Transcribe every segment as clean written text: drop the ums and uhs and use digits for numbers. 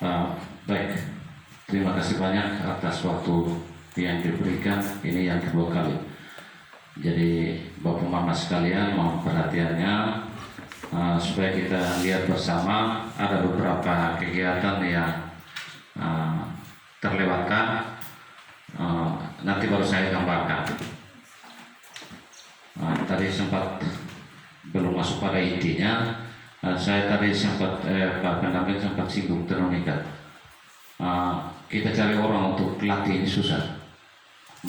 Baik, terima kasih banyak atas waktu yang diberikan. Ini yang kedua kali. Jadi Bapak Mama sekalian, mohon perhatiannya supaya kita lihat bersama ada beberapa kegiatan yang terlewatkan. Nanti baru saya tambahkan. Tadi sempat belum masuk pada intinya. Saya tadi sempat Pak Pendamping sempat singgung tenun ikat. Kita cari orang untuk latih ini susah,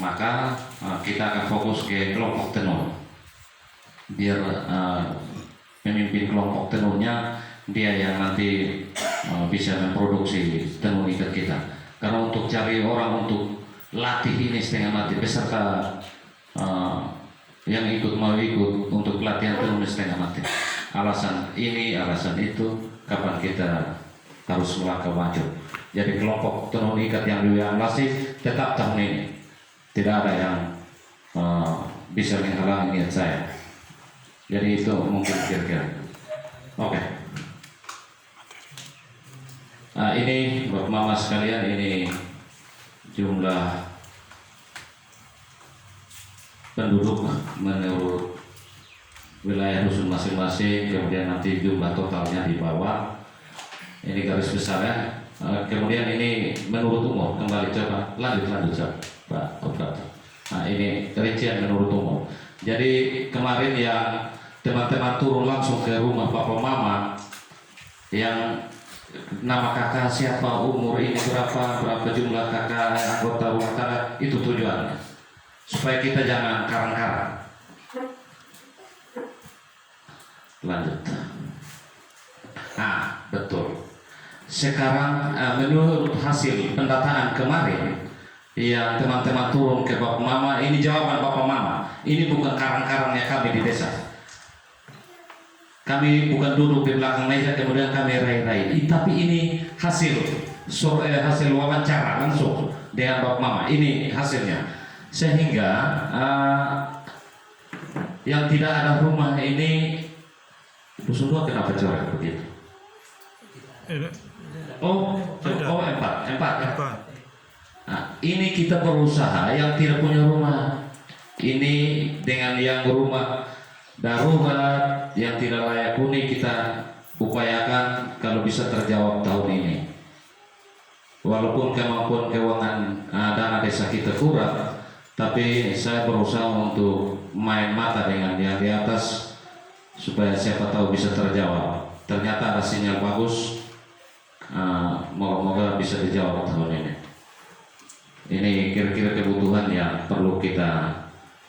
maka kita akan fokus ke kelompok tenun. Biar pemimpin kelompok tenunnya dia yang nanti bisa memproduksi tenun ikat kita. Karena untuk cari orang untuk latih ini setengah mati beserta yang mau ikut untuk pelatihan tenun setengah mati. Alasan ini, alasan itu, kapan kita harus melangkah maju. Jadi kelompok tenun ikat yang masih tetap tahun ini. Tidak ada yang bisa menghalangi niat saya. Jadi itu mungkin kira-kira. Oke. Ini Bapak Mama sekalian, ini jumlah penduduk menurut wilayah dusun masing-masing, kemudian nanti jumlah totalnya di bawah. Ini garis besarnya. Kemudian ini menurut umur, kembali coba lanjut Pak Operator. Nah ini rincian menurut umur. Jadi kemarin yang teman-teman turun langsung ke rumah Bapak Mama yang nama kakak siapa, umur ini berapa jumlah kakak anggota rumah tangga, itu tujuannya supaya kita jangan karang-karang. Lanjut. Nah, betul. Sekarang menurut hasil pendataan kemarin yang teman-teman turun ke Bapak Mama, ini jawaban Bapak Mama. Ini bukan karang-karangnya kami di desa. Kami bukan duduk di belakang meja kemudian kami rai-rai. Tapi ini hasil wawancara langsung dengan Bapak Mama. Ini hasilnya. Sehingga yang tidak ada rumah ini, dusun dua kenapa coret begitu? Empat. Nah, ini kita berusaha yang tidak punya rumah. Ini dengan yang rumah darurat yang tidak layak huni kita upayakan kalau bisa terjawab tahun ini. Walaupun kemampuan keuangan dana desa kita kurang, tapi saya berusaha untuk main mata dengan yang di atas supaya siapa tahu bisa terjawab. Ternyata ada sinyal bagus, moga-moga bisa dijawab tahun ini. Ini kira-kira kebutuhan yang perlu kita,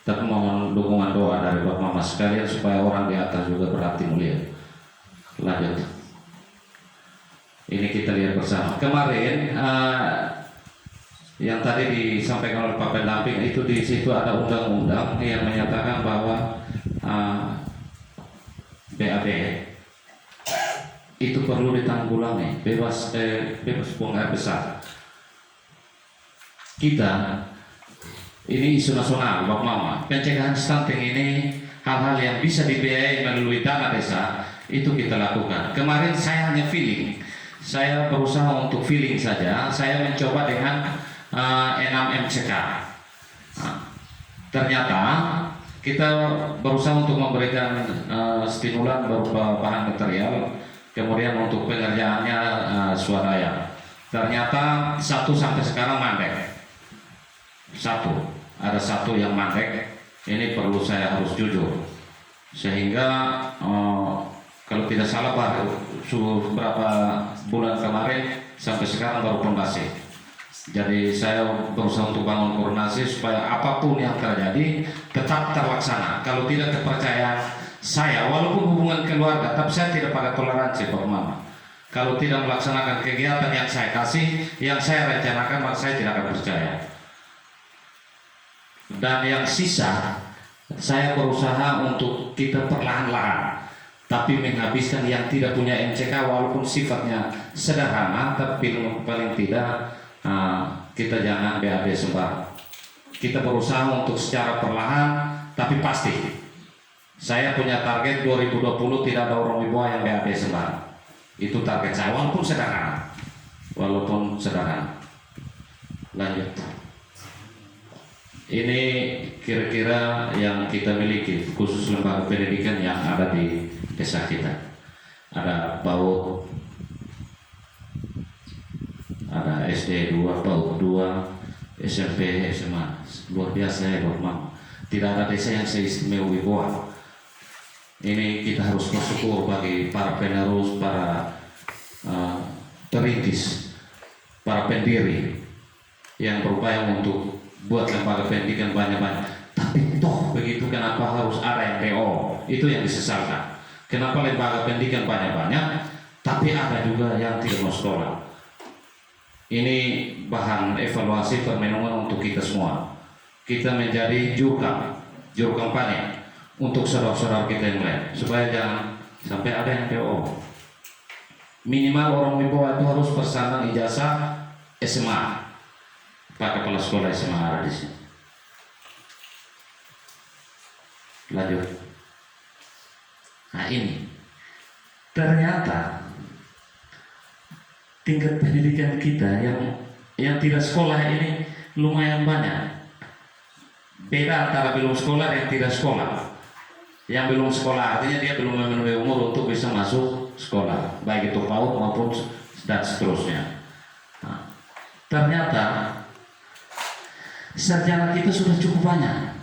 tapi mohon dukungan doa dari Bapak Mama sekalian supaya orang di atas juga berhati mulia. Lanjut. Ini kita lihat bersama. Kemarin yang tadi disampaikan oleh Pak Pendamping itu, di situ ada undang-undang yang menyatakan bahwa BAB itu perlu ditanggulangi, bebas buang air besar. Kita ini isu nasional, Bapak Mama. Pencegahan stunting ini hal-hal yang bisa dibiayai melalui dana desa, itu kita lakukan. Kemarin saya hanya feeling, saya berusaha untuk feeling saja. Saya mencoba dengan 6 MCK. Ternyata kita berusaha untuk memberikan stimulan berupa bahan material, kemudian untuk pengerjaannya swadaya. Ternyata satu sampai sekarang mandek. Ada satu yang mandek. Ini perlu saya harus jujur. Sehingga kalau tidak salah berapa bulan kemarin sampai sekarang baru pondasi. Jadi saya berusaha untuk bangun koordinasi supaya apapun yang terjadi tetap terlaksana. Kalau tidak, kepercayaan saya, walaupun hubungan keluarga, tapi saya tidak pakai toleransi Bapak Mama. Kalau tidak melaksanakan kegiatan yang saya kasih, yang saya rencanakan, maka saya tidak akan percaya. Dan yang sisa, saya berusaha untuk kita perlahan-lahan, tapi menghabiskan yang tidak punya MCK, walaupun sifatnya sederhana, tapi paling tidak kita jangan BAB sembarang. Kita berusaha untuk secara perlahan, tapi pasti. Saya punya target 2020 tidak ada orang di bawah yang BAB sembarang. Itu target saya, walaupun sederhana. walaupun sederhana. Lanjut. Ini kira-kira yang kita miliki khusus lembaga pendidikan yang ada di desa kita. Ada PAUD, ada SD 2, PAUD 2, SMP, SMA. Luar biasa ya Bapak. Tidak ada desa yang seistimewa Wibawa. Ini kita harus bersyukur bagi para penerus, para perintis, para pendiri yang berupaya untuk buat lembaga pendidikan banyak-banyak. Tapi toh begitu, kenapa harus ada yang PO? Itu yang disesalkan. Kenapa lembaga pendidikan banyak-banyak, tapi ada juga yang tidak mau sekolah? Ini bahan evaluasi permenungan untuk kita semua. Kita menjadi juru kampanye untuk saudara-saudara kita yang lain, supaya jangan sampai ada yang PO. Minimal orang Wibawa itu harus bersandang ijazah SMA. Pak Kepala Sekolah SMA ada di sini. Lanjut. Nah ini ternyata tingkat pendidikan kita yang tidak sekolah ini lumayan banyak. Beda antara belum sekolah dan tidak sekolah. Yang belum sekolah artinya dia belum memenuhi umur untuk bisa masuk sekolah, baik itu PAUD maupun dan seterusnya. Nah, ternyata sarjana kita sudah cukup banyak,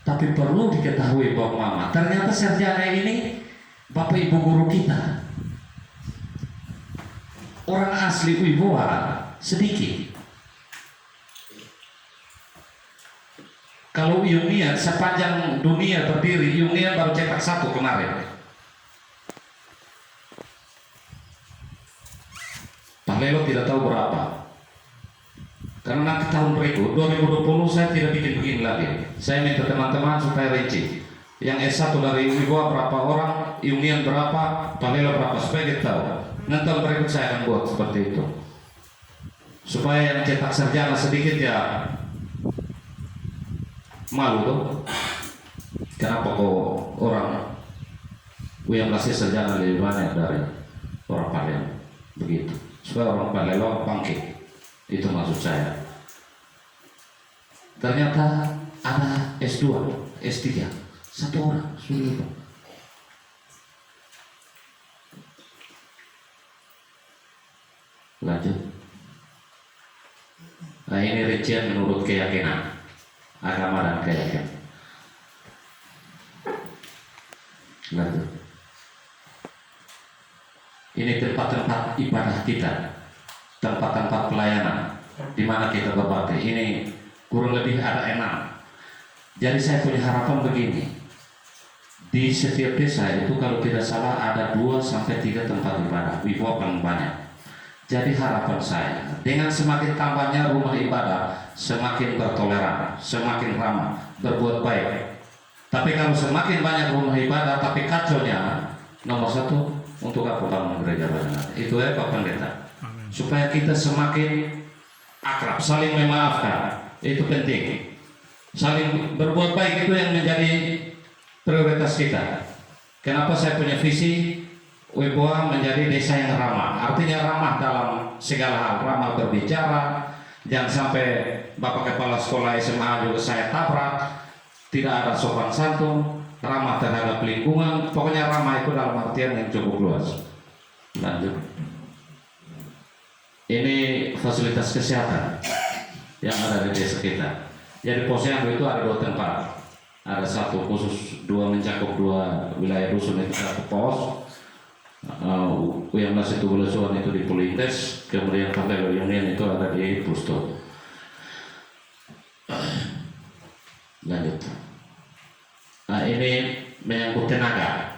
tapi perlu diketahui Bapak Mama, ternyata sarjana ini Bapak Ibu guru kita orang asli Wibawa sedikit. Kalau Unian sepanjang dunia berdiri, Unian baru cetak 1 kemarin. Palelo tidak tahu berapa. Karena nanti tahun berikut 2020 saya tidak bikin begini lagi. Saya minta teman-teman supaya rinci. Yang S1 dari Wibawa berapa orang, Union berapa, Palelo berapa, supaya kita tahu. Nanti tahun berikut saya akan buat seperti itu. Supaya yang cetak sarjana sedikit ya malu tuh. Kenapa kok orang yang masih sarjana lebih banyak dari orang Palelo? Begitu. Supaya orang Palelo bangkit. Itu maksud saya. Ternyata ada S2, S3, 1 orang sudah. Lanjut. Nah ini rincian menurut keyakinan agama dan keyakinan. Lanjut. Ini tempat-tempat ibadah kita, tempat-tempat pelayanan di mana kita berbakti. Ini kurang lebih ada 6. Jadi saya punya harapan begini, di setiap desa itu kalau tidak salah ada 2-3 tempat ibadah, Wibawa paling banyak. Jadi harapan saya, dengan semakin tambahnya rumah ibadah, semakin bertoleran, semakin ramah, berbuat baik. Tapi kalau semakin banyak rumah ibadah tapi kacaunya, nomor 1, untuk apa bangun gereja banyak? Itu ya Pak Pendeta. Supaya kita semakin akrab, saling memaafkan, itu penting. Saling berbuat baik itu yang menjadi prioritas kita. Kenapa saya punya visi Wibawa menjadi desa yang ramah? Artinya ramah dalam segala hal, ramah berbicara. Jangan sampai Bapak Kepala Sekolah SMA juga saya tabrak. Tidak ada sopan santun, ramah terhadap lingkungan. Pokoknya ramah itu dalam artian yang cukup luas. Lanjut. Ini fasilitas kesehatan yang ada di desa kita. Jadi posyandu itu ada 2 tempat. Ada 1 khusus, 2 mencakup 2 wilayah dusun, itu 1 pos. Yang masih itu Belesuan itu di Pulintes, kemudian Palelo Union itu ada di Pusto. Lanjut. Nah ini menyangkut tenaga.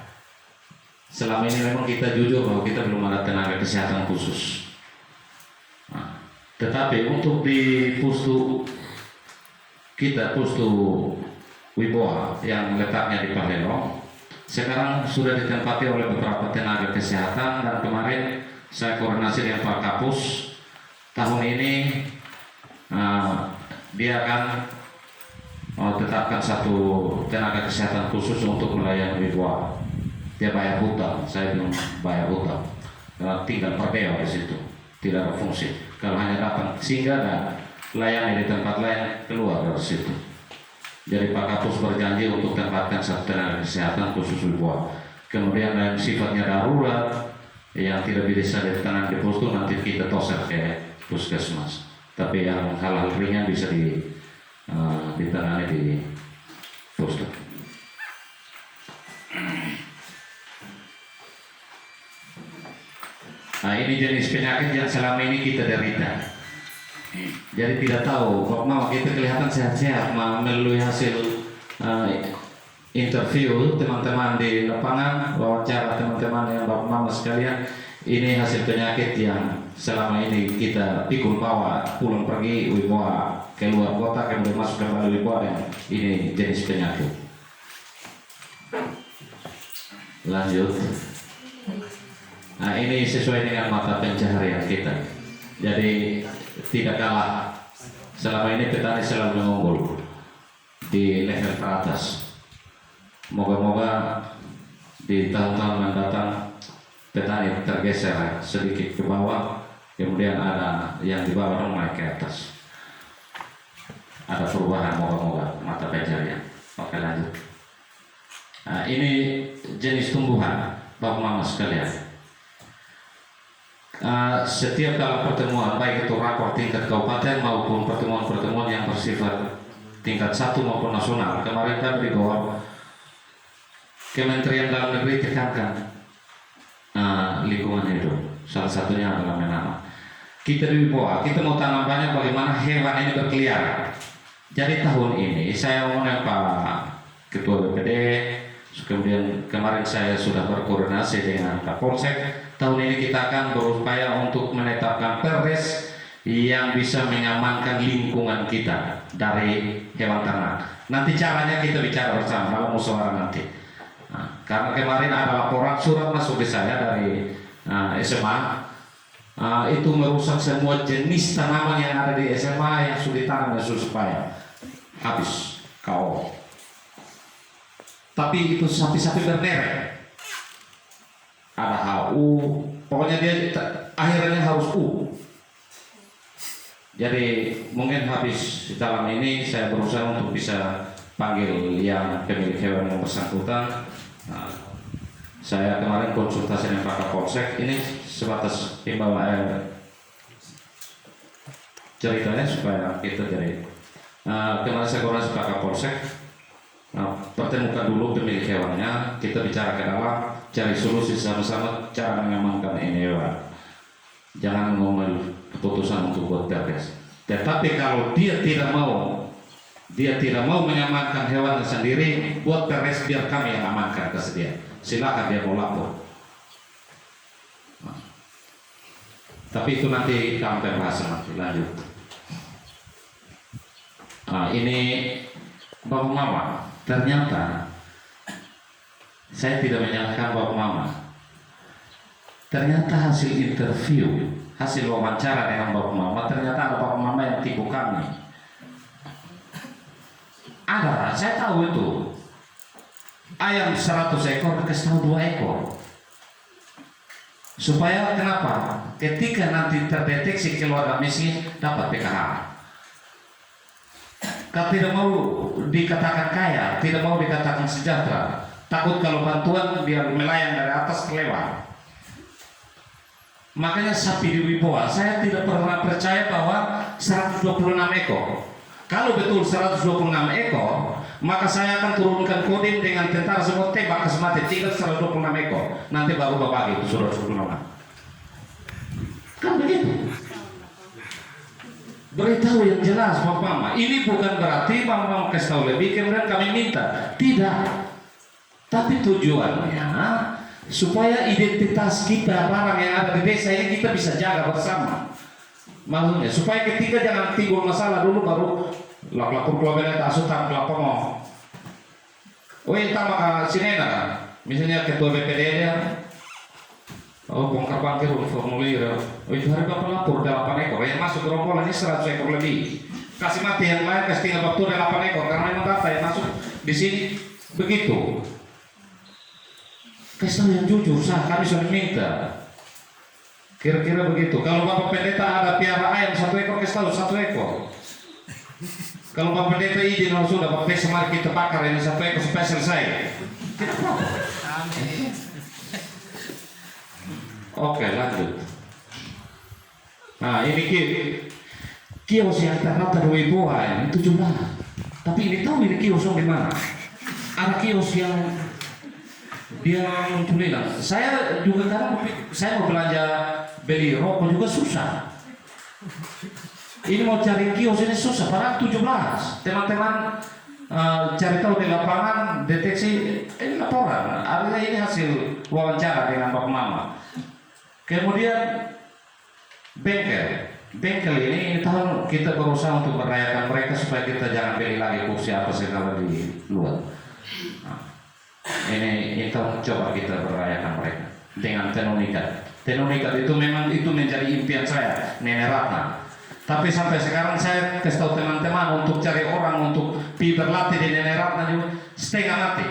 Selama ini memang kita jujur bahwa kita belum ada tenaga kesehatan khusus. Tetapi untuk di Pustu kita, Pustu Wibawa yang letaknya di Palelo, sekarang sudah ditempati oleh beberapa tenaga kesehatan, dan kemarin saya koordinasi dengan Pak Kapus. Tahun ini dia akan tetapkan 1 tenaga kesehatan khusus untuk melayani Wibawa. Dia bayar hutang, saya belum bayar hutang, karena tinggal perdeo di situ. tidak ada fungsi. Kalau hanya datang singgah dan layani di tempat lain, keluar dari situ. Jadi Pak Kapus berjanji untuk tempatkan satu tenaga kesehatan khusus Wibawa. Kemudian yang sifatnya darurat yang tidak bisa ditangani di posko nanti kita toser ke puskesmas. Tapi yang hal-hal ringan bisa ditangani di posko. Nah, ini jenis penyakit yang selama ini kita derita. Jadi tidak tahu, Pak Mama kita kelihatan sehat-sehat melalui hasil interview teman-teman di lapangan, wawancara teman-teman yang Bapak Mama sekalian. Ini hasil penyakit yang selama ini kita pikul bawa, pulang pergi Wibawa keluar kota, kemudian masuk kembali Wibawa, yang ini jenis penyakit. Lanjut. Nah, ini sesuai dengan mata pencaharian kita. Jadi tidak kalah. Selama ini petani selalu mengunggul di level teratas. Moga-moga di tahun-tahun mendatang petani tergeser sedikit ke bawah, kemudian ada yang di bawah naik ke atas. Ada perubahan, moga-moga mata pencaharian. Oke, lanjut. Nah, ini jenis tumbuhan, Bapak Mama sekalian. Setiap kali pertemuan, baik itu rakor tingkat kabupaten maupun pertemuan-pertemuan yang bersifat tingkat 1 maupun nasional, kemarin kan di bawah Kementerian Dalam Negeri tekankan lingkungan hidup, salah satunya adalah menanam. Kita di bawah, kita mau tanam banyak, bagaimana hewan ini berkeliaran. Jadi tahun ini saya mengundang Pak Ketua BPD, kemudian kemarin saya sudah berkoordinasi dengan Kapolsek. Tahun ini kita akan berupaya untuk menetapkan perdes yang bisa mengamankan lingkungan kita dari hewan ternak. Nanti caranya kita bicara bersama dalam musyawarah nanti. Nah, karena kemarin ada laporan surat masuk ke saya dari SMA, itu merusak semua jenis tanaman yang ada di SMA yang sudah ditanam dan supaya habis kau. Tapi itu sapi-sapi berderet. Ada HU, pokoknya dia akhirnya harus U. Jadi mungkin habis dalam ini saya berusaha untuk bisa panggil yang pemilik hewan yang bersangkutan. Nah, saya kemarin konsultasi dengan Pak Kapolsek, ini sebatas himbauan ceritanya supaya kita jadi. Kemarin saya koordinasi Pak Kapolsek. Pertemukan dulu pemilik hewannya, kita bicara ke dalam, cari solusi sama-sama cara mengamankan ini hewan. Jangan ngomel keputusan untuk buat perdes. Tetapi kalau dia tidak mau mengamankan hewannya sendiri, buat perdes biar kami yang amankan kesediaan. Silakan dia mau lapor. Tapi itu nanti kami bahas nanti lanjut. Ini Bapak Mama. Ternyata saya tidak menyalahkan Bapak Mama. Ternyata hasil interview, hasil wawancara dengan Bapak Mama, ternyata ada Bapak Mama yang tipu kami. Ada, saya tahu itu. Ayam 100 ekor dikasih tahu 2 ekor. Supaya kenapa? Ketika nanti terdeteksi keluarga miskin dapat PKH. Kalau tidak mau dikatakan kaya, tidak mau dikatakan sejahtera, takut kalau bantuan biar melayang dari atas kelewat. Makanya sapi di Wibawa, saya tidak pernah percaya bahwa 126 ekor. Kalau betul 126 ekor, maka saya akan turunkan kodim dengan tentara semua tembak kasih mati, tinggal 126 ekor. Nanti baru bapak itu sudah 126. Kan begitu. Beritahu yang jelas Bapak Mama. Ini bukan berarti Bapak Mama kasih tahu lebih kemudian kami minta. Tidak. Tapi tujuannya supaya identitas kita, barang yang ada di desa ini kita bisa jaga bersama. Maksudnya supaya ketika jangan timbul masalah dulu baru lapor keluarga tak asutan lapor mau. Oh ini tambah sinena kan. Misalnya ketua BPD nya. Oh, bongkar parkir formulir. Oh, itu hari Bapak lapor 8 ekor. Yang masuk ke rombongan ini 100 ekor lebih. Kasih mati yang lain, kasih tinggal waktu 8 ekor. Karena memang data yang masuk di sini begitu. Kasih tahu yang jujur, kami sudah minta. Kira-kira begitu. Kalau Bapak Pendeta ada piara ayam 1 ekor, kasih tahu 1 ekor. Kalau Bapak Pendeta izin, kalau sudah Bapak Pendeta, mari kita bakar ini 1 ekor supaya selesai. Tidak apa-apa. Amin. Oke, lanjut. Nah, ini kios yang terdaftar di Wibowo ini 17. Tapi ini tahu ini kios di mana? Ada kios yang dia muncul bilang, saya juga kadang saya mau belanja beli rokok juga susah. Ini mau cari kios ini susah, padahal 17. Teman-teman cari tahu di lapangan, deteksi, ini laporan. Artinya ini hasil wawancara dengan Bapak Mama. Kemudian bengkel ini tahun kita berusaha untuk merayakan mereka supaya kita jangan beli lagi kursi apa segala di luar. Nah, ini tahun coba kita merayakan mereka dengan tenun ikat. Tenun ikat itu memang itu menjadi impian saya, Nenek Ratna. Tapi sampai sekarang saya kasih tahu teman-teman untuk cari orang untuk pi berlatih di Nenek Ratna juga setengah mati.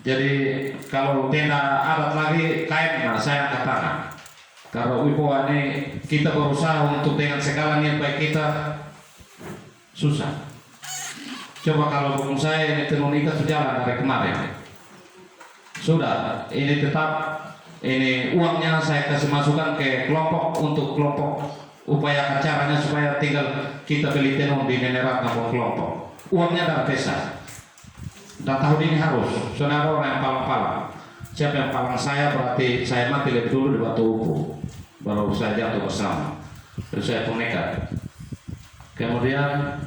Jadi kalau tidak adat lagi kain, nah saya angkat tangan. Karena Wibowo ini kita berusaha untuk dengan segala niat baik kita susah. Coba kalau hukum saya ini tenun ikat sejalan dari kemarin. Sudah, ini tetap ini uangnya saya kasih masukkan ke kelompok untuk kelompok upayakan caranya supaya tinggal kita beli tenun di Nenek Ratna kelompok. Uangnya dari desa. Dan tahun ini harus, saudara orang yang palang-palang. Siapa yang palang saya berarti saya mati lebih dulu di Batu Upu. Baru saya jatuh bersama. Terus saya pun nekat. Kemudian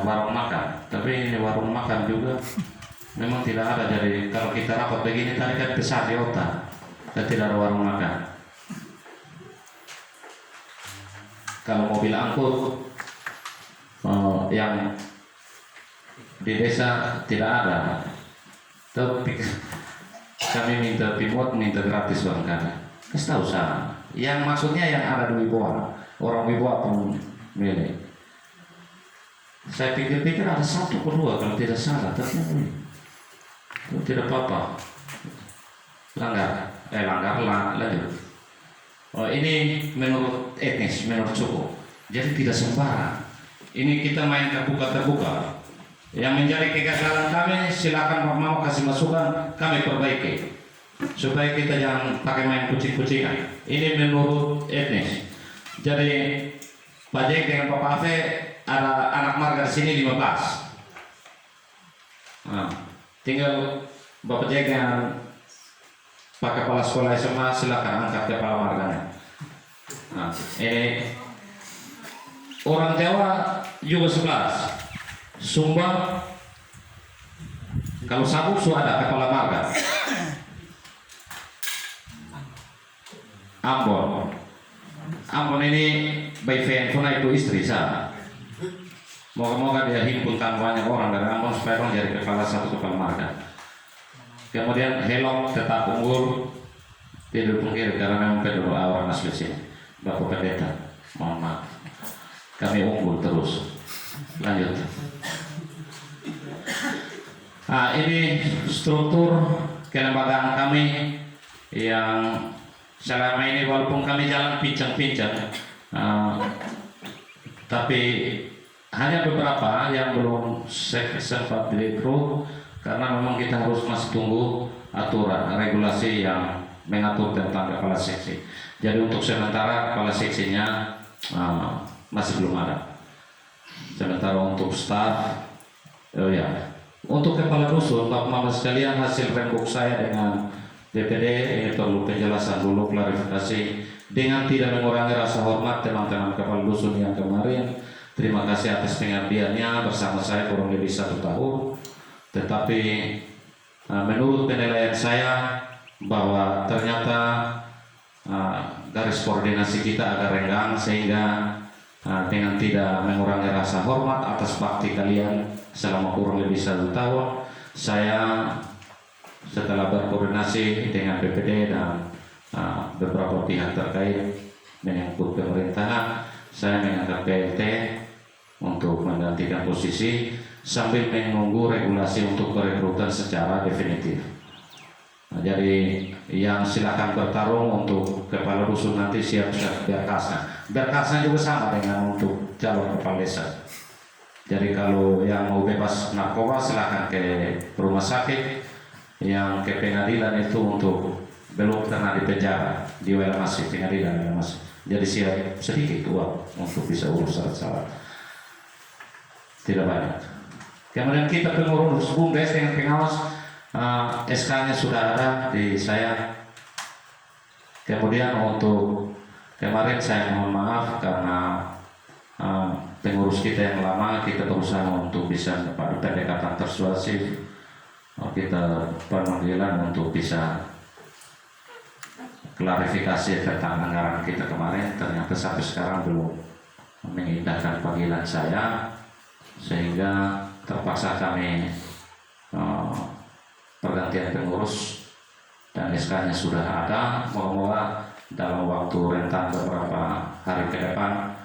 warung makan. Tapi ini warung makan juga memang tidak ada. Jadi kalau kita rapat begini tadi kan besar di otak. Dan tidak ada warung makan. Kalau mobil angkut yang di desa tidak ada, tapi kami minta pimot, minta gratis barangkali. Kasih tahu sana. Yang maksudnya yang ada di Wibowo, orang Wibowo pun milih. Saya pikir-pikir ada 1 atau 2 kalau tidak salah, tapi itu tidak apa-apa. Lanjut. Oh, ini menurut etnis, menurut suku. Jadi tidak sembarang. Ini kita main terbuka. Yang menjadi kegagalan kami silakan Pak Mama kasih masukan, kami perbaiki supaya kita jangan pakai main kucing-kucingan. Ini menurut etnis. Jadi Pak Jek dengan Pak Ave ada anak marga di sini 15. Nah, tinggal Bapak Jek dengan Pak Kepala Sekolah SMA silakan angkat kepala marganya. Nah, ini orang Jawa juga 11. Sumba, kalau Sabuk ada kepala marga. Ambon ini by phone itu istri saya. Moga-moga dia himpunkan banyak orang dari Ambon supaya orang jadi kepala 1 kepala marga. Kemudian Helok tetap unggul tidak pungkiri karena memang pedro orang asli sini. Bapak Pendeta, mohon maaf, kami unggul terus. Lanjut. Nah, ini struktur kelembagaan kami yang selama ini walaupun kami jalan pincang-pincang, tapi hanya beberapa yang belum sempat direkrut karena memang kita harus masih tunggu aturan regulasi yang mengatur tentang kepala seksi. Jadi untuk sementara kepala seksinya masih belum ada. Sementara untuk staf, untuk kepala dusun, Bapak Mama sekalian, hasil rembuk saya dengan DPD ini perlu penjelasan dulu, klarifikasi dengan tidak mengurangi rasa hormat teman-teman kepala dusun yang kemarin. Terima kasih atas pengabdiannya bersama saya kurang lebih 1 tahun. Tetapi menurut penilaian saya bahwa ternyata garis koordinasi kita agak renggang sehingga dengan tidak mengurangi rasa hormat atas bakti kalian selama kurang lebih 1 tahun, saya setelah berkoordinasi dengan BPD dan beberapa pihak terkait menyangkut pemerintahan, saya mengangkat PLT untuk menggantikan posisi sambil menunggu regulasi untuk perekrutan secara definitif. Jadi yang silakan bertarung untuk kepala dusun nanti siap-siap berkasnya. Berkasnya juga sama dengan untuk calon kepala desa. Jadi kalau yang mau bebas narkoba silakan ke rumah sakit, yang ke pengadilan itu untuk belum pernah di penjara di wilayah masih pengadilan wilayah masih. Jadi siap sedikit uang untuk bisa urus syarat-syarat, tidak banyak. Kemudian kita pengurus BUMDes dengan pengawas, SK-nya sudah ada di saya. Kemudian untuk kemarin saya mohon maaf karena pengurus kita yang lama kita berusaha untuk bisa pada pendekatan persuasif, kita pemanggilan untuk bisa klarifikasi tentang anggaran kita kemarin, ternyata sampai sekarang belum mengindahkan panggilan saya, sehingga terpaksa kami pergantian pengurus dan SK-nya sudah ada. Moga-moga dalam waktu rentang beberapa hari ke depan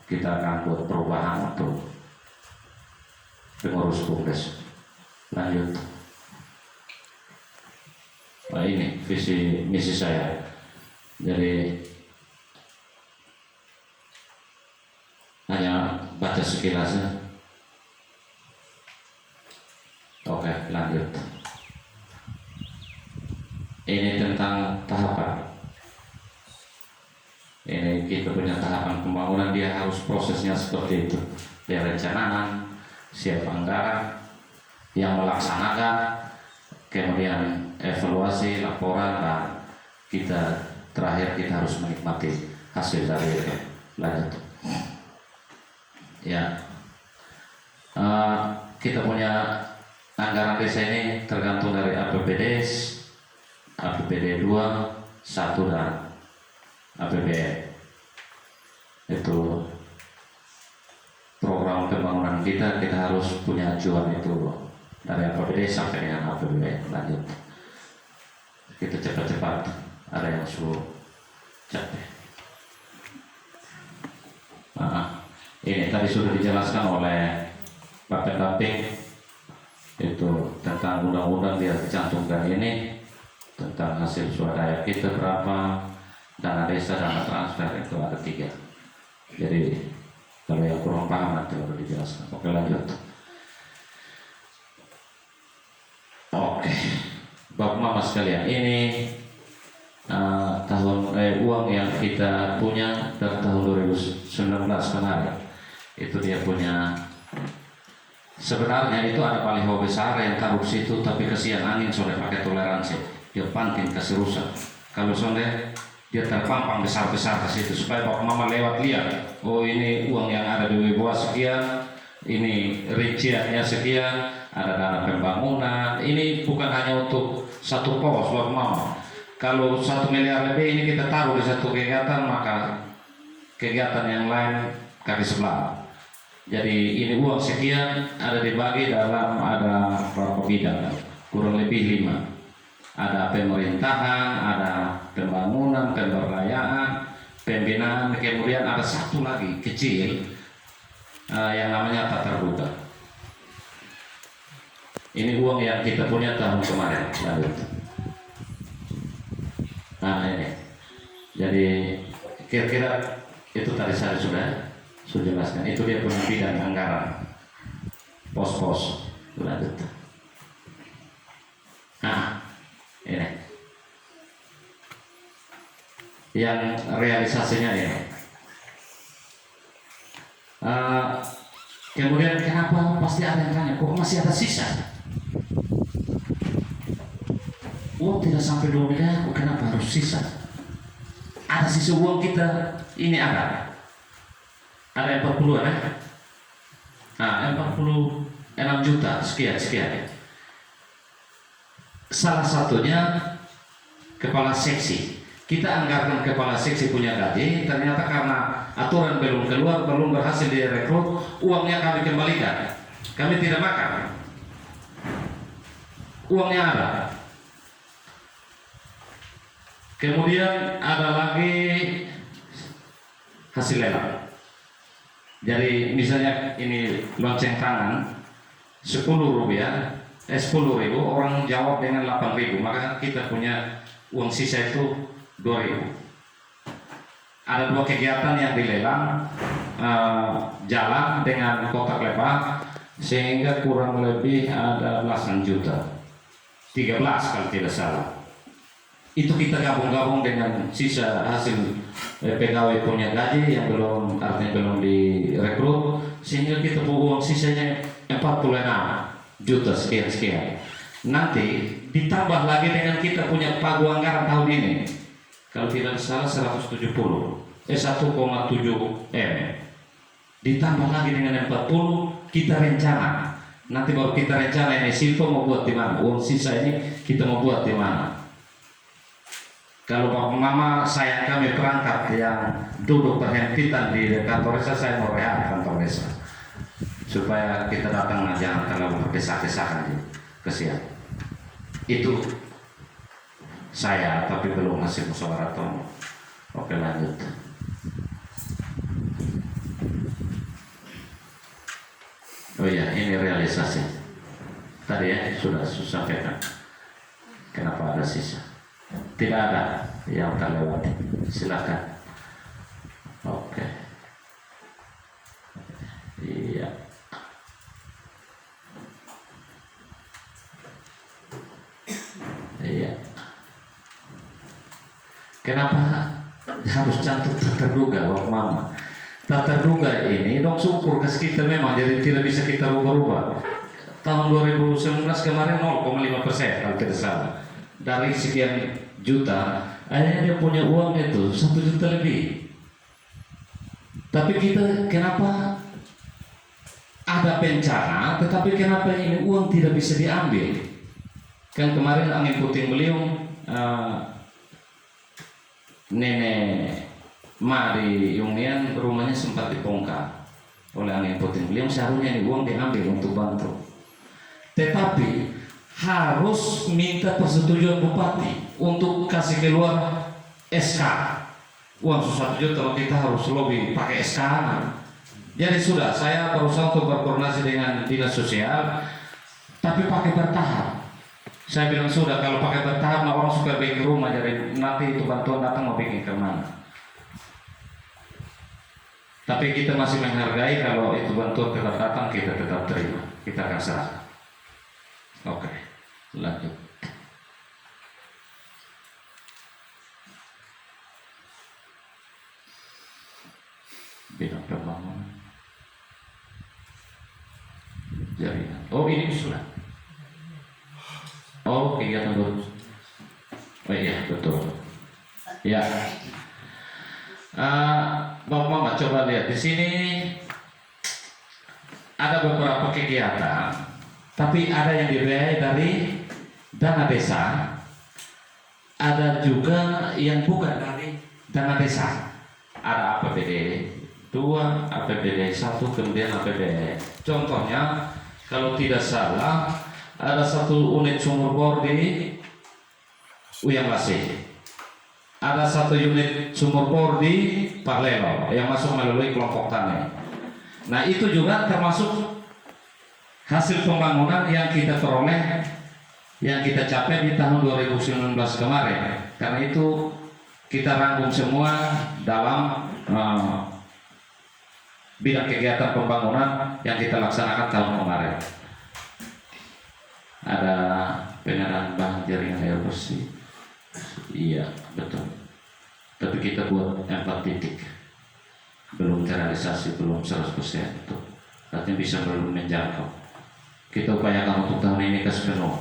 kita akan buat perubahan untuk pengurus BUMDes. Lanjut. Nah, ini visi misi saya. Jadi hanya baca sekilas ya. Oke, lanjut. Ini tentang tahapan. Ini kita punya tahapan pembangunan, dia harus prosesnya seperti itu. Perencanaan, siap anggaran, yang melaksanakan, kemudian evaluasi, laporan, dan kita terakhir kita harus menikmati hasil dari itu. Lanjut. Ya, kita punya anggaran desa ini tergantung dari APBD, APBD 2, 1 dan APBN. Itu program pembangunan kita harus punya acuan itu dari APBD sampai dengan APBN. Lanjut. Kita cepat-cepat, ada yang suruh capek. Ini tadi sudah dijelaskan oleh Pak Pendamping itu tentang undang-undang, dia cantumkan ini tentang hasil swadaya kita berapa, dana desa, dana transfer itu ada 3. Jadi kalau yang kurang paham nanti baru dijelaskan. Oke, lanjut. Oke, Bapak Mama sekalian, ini uang yang kita punya dari tahun 2019 kemarin, itu dia punya. Sebenarnya itu ada baliho besar yang taruh situ, tapi kesian angin sudah pakai toleransi, dia pantin kasih rusak. Kalau sudah dia terpampang besar-besar ke situ supaya Bapak Mama lewat lihat, oh ini uang yang ada di Wibawa sekian, ini rinciannya sekian, ada dana pembangunan. Ini bukan hanya untuk satu pos Bapak Mama. Kalau 1 miliar lebih ini kita taruh di satu kegiatan, maka kegiatan yang lain kaki sebelah. Jadi ini uang sekian ada dibagi dalam ada berapa bidang, kurang lebih 5. Ada pemerintahan, ada pembangunan, pemberdayaan, pembinaan, kemudian ada satu lagi kecil yang namanya tata terbuka. Ini uang yang kita punya tahun kemarin. Lanjut. Nah ini, jadi kira-kira itu tadi saya sudah jelaskan. Itu dia punya bidang anggaran, pos-pos. Lanjut. Nah, ini yang realisasinya ini. Kemudian kenapa pasti ada yang tanya, kok masih ada sisa? Uang tidak sampai 2 miliar, kenapa harus sisa? Ada sisa uang kita, ini ada 40-an ya? Nah, 46 juta sekian. Salah satunya kepala seksi. Kita anggarkan kepala seksi punya gaji, ternyata karena aturan belum keluar, belum berhasil direkrut, uangnya kami kembalikan. Kami tidak makan. Uangnya ada. Kemudian ada lagi hasil lelang. Jadi misalnya ini lonceng tangan 10 rupiah, 10.000, orang jawab dengan 8.000, maka kita punya uang sisa itu 2.000. Ada 2 kegiatan yang dilelang, jalan dengan kotak lebah, sehingga kurang lebih ada belasan juta, 13 kalau tidak salah. Itu kita gabung-gabung dengan sisa hasil pegawai punya gaji yang belum, artinya belum direkrut, sehingga kita uang sisanya 46 juta sekian. Nanti ditambah lagi dengan kita punya pagu anggaran tahun ini, kalau tidak salah 107 M, ditambah lagi dengan 40, kita rencana. Nanti baru kita rencana ini Silvo mau buat di mana, uang sisa ini kita mau buat di mana. Kalau bapak mama sayang kami perangkat yang duduk berhempitan di kantor desa, saya mau rehat kantor desa supaya kita datang jangan kalau berdesak-desakan kesian. Itu saya, tapi belum hasil musyawarah. Oke, lanjut. Oh iya, ini realisasi tadi ya sudah sampaikan. Kenapa ada sisa? Tidak ada yang terlewati. Silakan. Oke. Iya. Iya. Kenapa harus cantik tak terduga, Wak Mama? Tak terduga ini dong syukur ke kita memang, jadi tidak bisa kita rubah-rubah. Tahun 2019 kemarin 0,5% kalau tidak salah. Dari sekian juta, akhirnya dia punya uang itu 1 juta lebih. Tapi kita kenapa ada bencana, tetapi kenapa ini uang tidak bisa diambil? Kan kemarin angin puting beliung, nenek Ma di Yungian rumahnya sempat dibongkar oleh angin puting beliung. Seharusnya ini uang diambil untuk bantu, tetapi harus minta persetujuan bupati untuk kasih keluar SK. Uang 1 juta kita harus lobby pakai SK. Jadi sudah, saya berusaha untuk berkoordinasi dengan dinas sosial, tapi pakai bertahap. Saya bilang sudah, kalau pakai bertahap, nah orang suka bikin rumah, jadi nanti itu bantuan datang mau bikin kemana. Tapi kita masih menghargai kalau itu bantuan tetap datang, kita tetap terima, kita akan serahkan. Oke, lanjut. Bidang pembangunan jaringan. Oh, ini sudah. Oh, kegiatan baru. Oh iya, betul. Ya. Bapak Mama coba lihat di sini ada beberapa kegiatan, tapi ada yang dibiayai dari dana desa, ada juga yang bukan dari dana desa. Ada APBD 2, APBD 1, kemudian APBD. Contohnya, kalau tidak salah, ada 1 unit sumur bor di Uyang Lasih. Ada 1 unit sumur bor di Parlelo yang masuk melalui kelompok tani. Nah, itu juga termasuk hasil pembangunan yang kita peroleh, yang kita capai di tahun 2019 kemarin. Karena itu kita rangkum semua dalam bidang kegiatan pembangunan yang kita laksanakan tahun kemarin. Ada pengadaan bahan jaringan air bersih. Iya, betul. Tapi kita buat 4 titik. Belum terrealisasi, belum 100%. Itu artinya bisa belum menjangkau. Kita upayakan untuk tahun ini kasih penuh.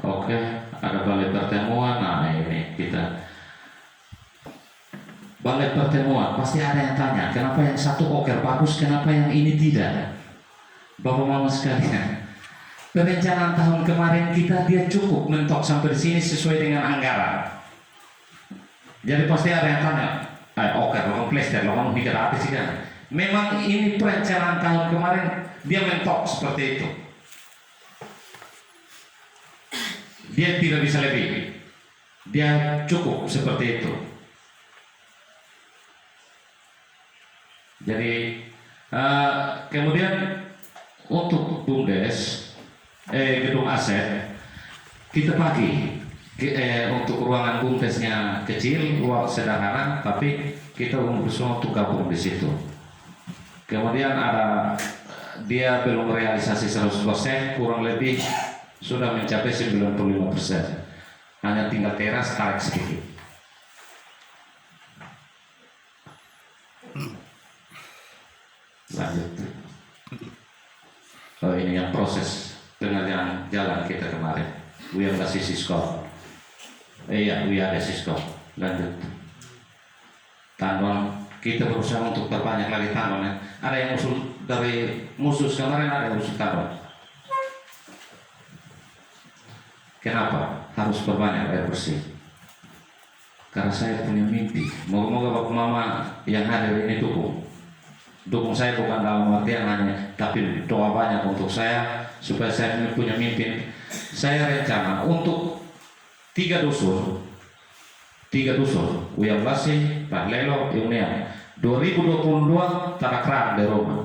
Oke, ada balai pertemuan. Nah, ini kita balai pertemuan. Pasti ada yang tanya, kenapa yang satu oker bagus, kenapa yang ini tidak? Bapak Mama sekalian, perencanaan tahun kemarin kita dia cukup mentok sampai di sini sesuai dengan anggaran. Jadi pasti ada yang tanya, oker, lo plester, lo mikir apa sih kan? Memang ini perencanaan tahun kemarin dia mentok seperti itu. Dia tidak bisa lebih. Dia cukup seperti itu. Jadi kemudian untuk BUMDes gedung aset kita pakai untuk ruangan bumtesnya kecil, ruang sederhana, tapi kita semua untuk gabung di situ. Kemudian ada dia belum realisasi 100%, kurang lebih sudah mencapai 95%. Hanya tinggal teras tarik sedikit. Lanjut. Oh, ini yang proses pengerjaan jalan kita kemarin. Yang kasih Sisko. Iya, ada Sisko. Lanjut. Tandon, kita berusaha untuk perbanyak lagi tandon. Ada yang usul dari musuh kemarin, ada yang usul tandon. Kenapa harus perbanyak air bersih? Karena saya punya mimpi. Moga-moga bapak mama yang hadir ini dukung saya, bukan dalam artian hanya, tapi doa banyak untuk saya supaya saya punya mimpi. Saya rencana untuk 3 dusun, Uyang Lasi, Pahlelo, Unian, 2022 tanah keran di rumah,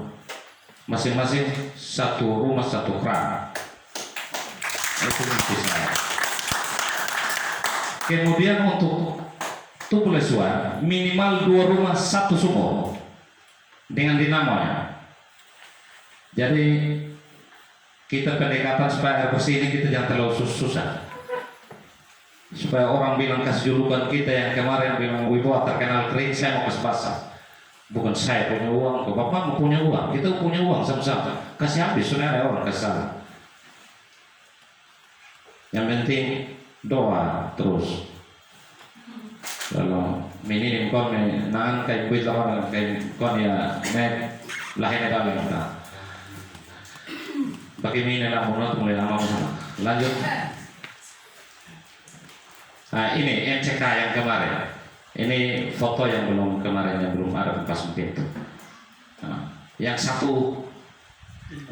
masing-masing 1 rumah 1 keran. Itu mimpi saya. Kemudian untuk Tupulesua minimal 2 rumah 1 sumur dengan dinamonya. Jadi kita pendekatan supaya air bersih ini kita jangan terlalu susah. Supaya orang bilang kasih julukan kita yang kemarin bilang Wibawa terkenal kering, saya mau kasih basah. Bukan saya punya uang, bapak mau punya uang, kita punya uang sama-sama. Kasih habis, sudah ada orang kasih salah. Yang penting doa terus. Kalau minimin kon nangan kay kuit lawan kay kon ya net lahin na kami na. Bagaimana lah menurut mulai lama lanjut. Nah ini MCK yang kemarin. Ini foto yang belum kemarin yang belum ada pas pintu. Nah, yang satu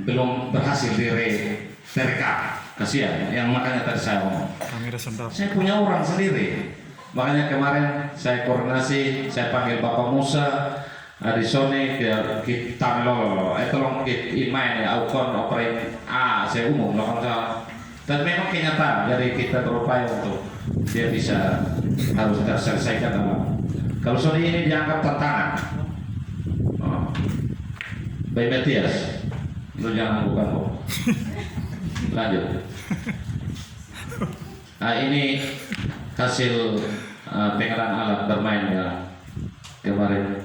belum berhasil direkam. Kasihan, yang makanya tadi saya ngomong. Saya punya orang sendiri. Makanya kemarin saya koordinasi, saya panggil Bapak Musa, Adisone, kita tolong main ya, aukon operate saya umum, dan memang kenyataan, jadi kita berupaya untuk dia bisa harus terselesaikan dalam. Kalau soal ini dianggap tantangan, Baik Matias, lu jangan bukan kok. Lanjut. Nah ini hasil pengadaan alat bermain yang kemarin